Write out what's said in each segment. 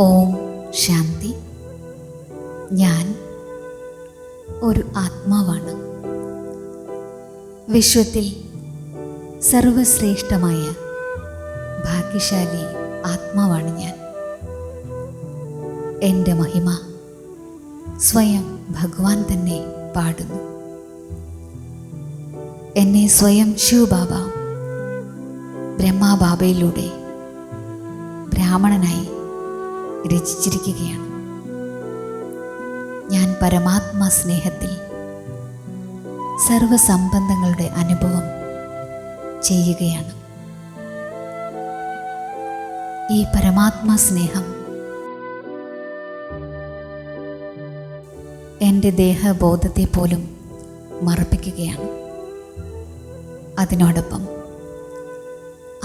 ഓം ശാന്തി. ഞാൻ ഒരു ആത്മാവാണ്. വിശ്വത്തിൽ സർവശ്രേഷ്ഠമായ ഭാഗ്യശാലി ആത്മാവാണ് ഞാൻ. എൻ്റെ മഹിമ സ്വയം ഭഗവാൻ തന്നെ പാടുന്നു. എന്നെ സ്വയം ശിവബാബ ബ്രഹ്മബാബയിലൂടെ ബ്രാഹ്മണനായി രചിച്ചിരിക്കുകയാണ്. ഞാൻ പരമാത്മാ സ്നേഹത്തിൽ സർവസംബന്ധങ്ങളുടെ അനുഭവം ചെയ്യുകയാണ്. ഈ പരമാത്മാ സ്നേഹം എൻ്റെ ദേഹബോധത്തെ പോലും മറപ്പിക്കുകയാണ്. അതിനോടൊപ്പം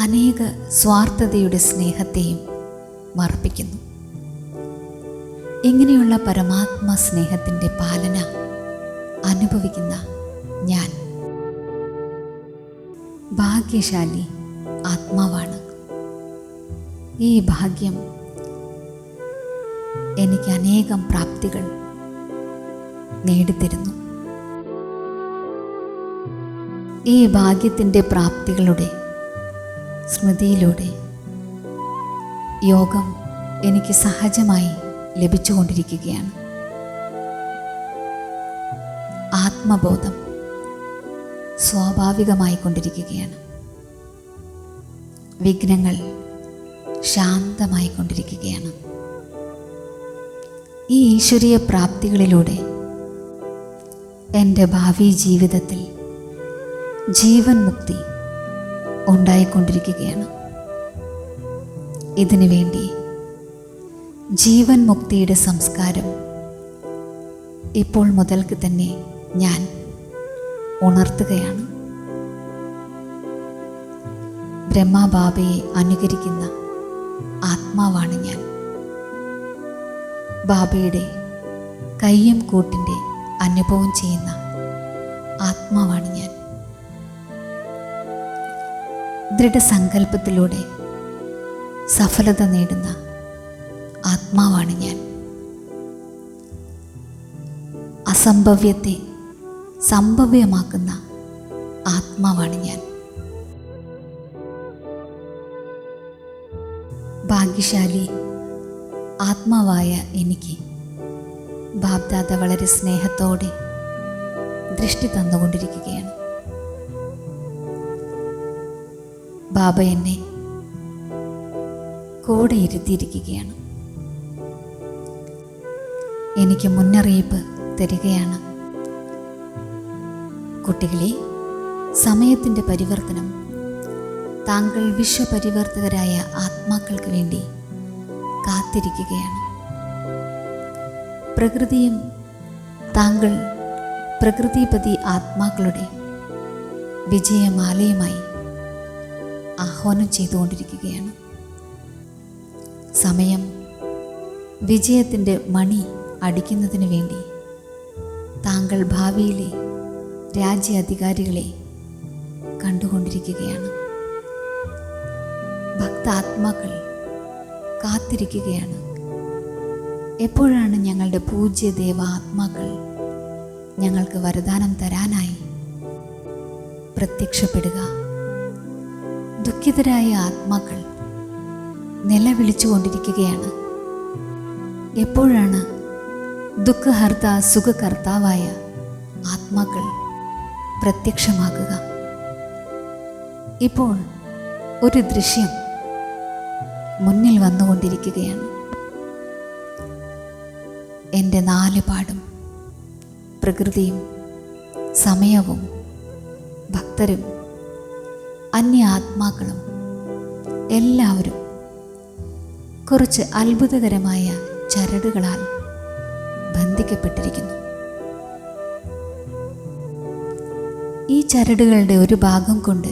അനേക സ്വാർത്ഥതയുടെ സ്നേഹത്തെയും മറപ്പിക്കുന്നു. ഇങ്ങനെയുള്ള പരമാത്മാ സ്നേഹത്തിൻ്റെ പാലന അനുഭവിക്കുന്ന ഞാൻ ഭാഗ്യശാലി ആത്മാവാണ്. ഈ ഭാഗ്യം എനിക്ക് അനേകം പ്രാപ്തികൾ നേടിത്തരുന്നു. ഈ ഭാഗ്യത്തിൻ്റെ പ്രാപ്തികളുടെ സ്മൃതിയിലൂടെ യോഗം എനിക്ക് സഹജമായി ലഭിച്ചുകൊണ്ടിരിക്കുകയാണ്. ആത്മബോധം സ്വാഭാവികമായി കൊണ്ടിരിക്കുകയാണ്. വിഘ്നങ്ങൾ ശാന്തമായി കൊണ്ടിരിക്കുകയാണ്. ഈ ഈശ്വരീയ പ്രാപ്തികളിലൂടെ എൻ്റെ ഭാവി ജീവിതത്തിൽ ജീവൻ മുക്തി ഉണ്ടായിക്കൊണ്ടിരിക്കുകയാണ്. ഇതിനു വേണ്ടി ജീവൻ മുക്തിയുടെ സംസ്കാരം ഇപ്പോൾ മുതൽക്ക് തന്നെ ഞാൻ ഉണർത്തുകയാണ്. ബ്രഹ്മബാബയെ അനുകരിക്കുന്ന ആത്മാവാണ് ഞാൻ. ബാബയുടെ കയ്യും കൂട്ടിൻ്റെ അനുഭവം ചെയ്യുന്ന ആത്മാവാണ് ഞാൻ. ദൃഢസങ്കല്പത്തിലൂടെ സഫലത നേടുന്ന ആത്മാവാണ് ഞാൻ. അസംഭവ്യത്തെ സംഭവ്യമാക്കുന്ന ആത്മാവാണ് ഞാൻ. ഭാഗ്യശാലി ആത്മാവായ എനിക്ക് ബാബ്ദാദ വളരെ സ്നേഹത്തോടെ ദൃഷ്ടി തന്നുകൊണ്ടിരിക്കുകയാണ്. ബാബ എന്നെ കൂടെ ഇരുത്തിയിരിക്കുകയാണ്. എനിക്ക് മുന്നറിയിപ്പ് തരികയാണ്. കുട്ടികളെ, സമയത്തിൻ്റെ പരിവർത്തനം താങ്കൾ വിശ്വപരിവർത്തകരായ ആത്മാക്കൾക്ക് വേണ്ടി കാത്തിരിക്കുകയാണ്. പ്രകൃതിയും താങ്കൾ പ്രകൃതിപതി ആത്മാക്കളുടെ വിജയമാലയുമായി ആഹ്വാനം ചെയ്തുകൊണ്ടിരിക്കുകയാണ്. സമയം വിജയത്തിൻ്റെ മണി അടിക്കുന്നതിന് വേണ്ടി താങ്കൾ ഭാവിയിലെ രാജ്യാധികാരികളെ കണ്ടുകൊണ്ടിരിക്കുകയാണ്. ഭക്താത്മാക്കൾ കാത്തിരിക്കുകയാണ്. എപ്പോഴാണ് ഞങ്ങളുടെ പൂജ്യ ദേവാത്മാക്കൾ ഞങ്ങൾക്ക് വരദാനം തരാനായി പ്രത്യക്ഷപ്പെടുക? ദുഃഖിതരായ ആത്മാക്കൾ നിലവിളിച്ചുകൊണ്ടിരിക്കുകയാണ്. എപ്പോഴാണ് ദുഃഖഹർത്ത സുഖകർത്താവായ ആത്മാക്കൾ പ്രത്യക്ഷമാകുക? ഇപ്പോൾ ഒരു ദൃശ്യം മുന്നിൽ വന്നുകൊണ്ടിരിക്കുകയാണ്. എൻ്റെ നാല് പാടും പ്രകൃതിയും സമയവും ഭക്തരും അന്യ ആത്മാക്കളും എല്ലാവരും കുറച്ച് അത്ഭുതകരമായ ചരടുകളാൽ ബന്ധിക്കപ്പെട്ടിരിക്കുന്നു. ഈ ചരടുകളുടെ ഒരു ഭാഗം കൊണ്ട്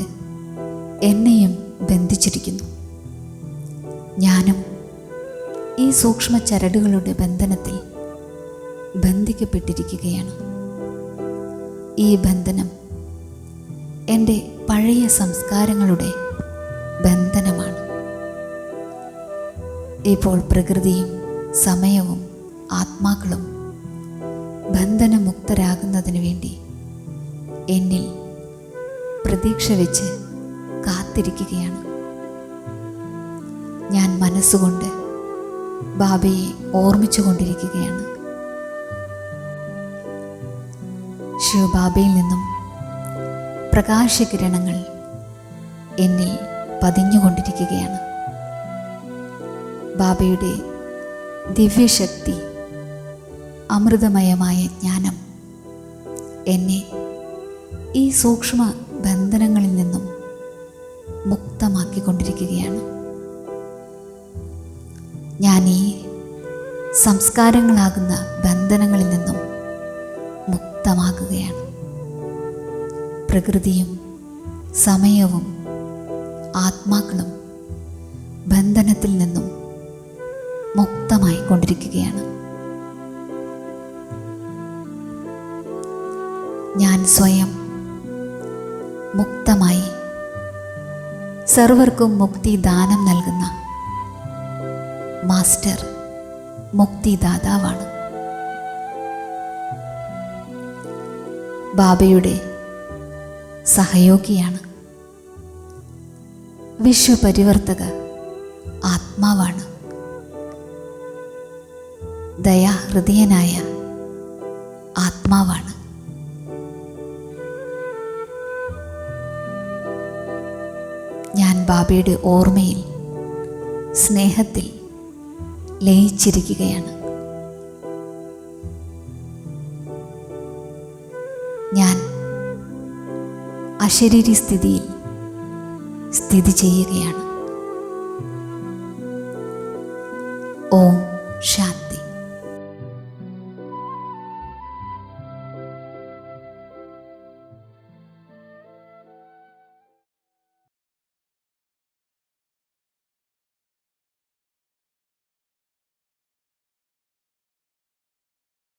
എന്നെയും ബന്ധിച്ചിരിക്കുന്നു. ഞാനും ഈ സൂക്ഷ്മ ചരടുകളുടെ ബന്ധനത്തിൽ ബന്ധിക്കപ്പെട്ടിരിക്കുകയാണ്. ഈ ബന്ധനം എൻ്റെ പഴയ സംസ്കാരങ്ങളുടെ ബന്ധനമാണ്. ഇപ്പോൾ പ്രകൃതിയും സമയവും ആത്മാക്കളും ബന്ധനമുക്തരാകുന്നതിന് വേണ്ടി എന്നിൽ പ്രതീക്ഷ വെച്ച് കാത്തിരിക്കുകയാണ്. ഞാൻ മനസ്സുകൊണ്ട് ബാബയെ ഓർമ്മിച്ചു കൊണ്ടിരിക്കുകയാണ്. ശിവബാബയിൽ നിന്നും പ്രകാശകിരണങ്ങൾ എന്നിൽ പതിഞ്ഞുകൊണ്ടിരിക്കുകയാണ്. ബാബയുടെ ദിവ്യശക്തി, അമൃതമയമായ ജ്ഞാനം എന്നെ ഈ സൂക്ഷ്മ ബന്ധനങ്ങളിൽ നിന്നും മുക്തമാക്കിക്കൊണ്ടിരിക്കുകയാണ്. ഞാൻ ഈ സംസ്കാരങ്ങളാകുന്ന ബന്ധനങ്ങളിൽ നിന്നും മുക്തമാകുകയാണ്. പ്രകൃതിയും സമയവും ആത്മാക്കളും ബന്ധനത്തിൽ നിന്നും മുക്തമായി കൊണ്ടിരിക്കുകയാണ്. ഞാൻ സ്വയം മുക്തമായി സർവർക്കും മുക്തിദാനം നൽകുന്ന മാസ്റ്റർ മുക്തിദാതാവാണ്. ബാബയുടെ സഹയോഗിയാണ്. വിശ്വപരിവർത്തക ആത്മാവാണ്. ദയാഹൃദയനായ ആത്മാവാണ്. ഞാൻ ബാബയുടെ ഓർമ്മയിൽ, സ്നേഹത്തിൽ ലയിച്ചിരിക്കുകയാണ്. ഞാൻ അശരീരി സ്ഥിതിയിൽ സ്ഥിതി ചെയ്യുകയാണ്.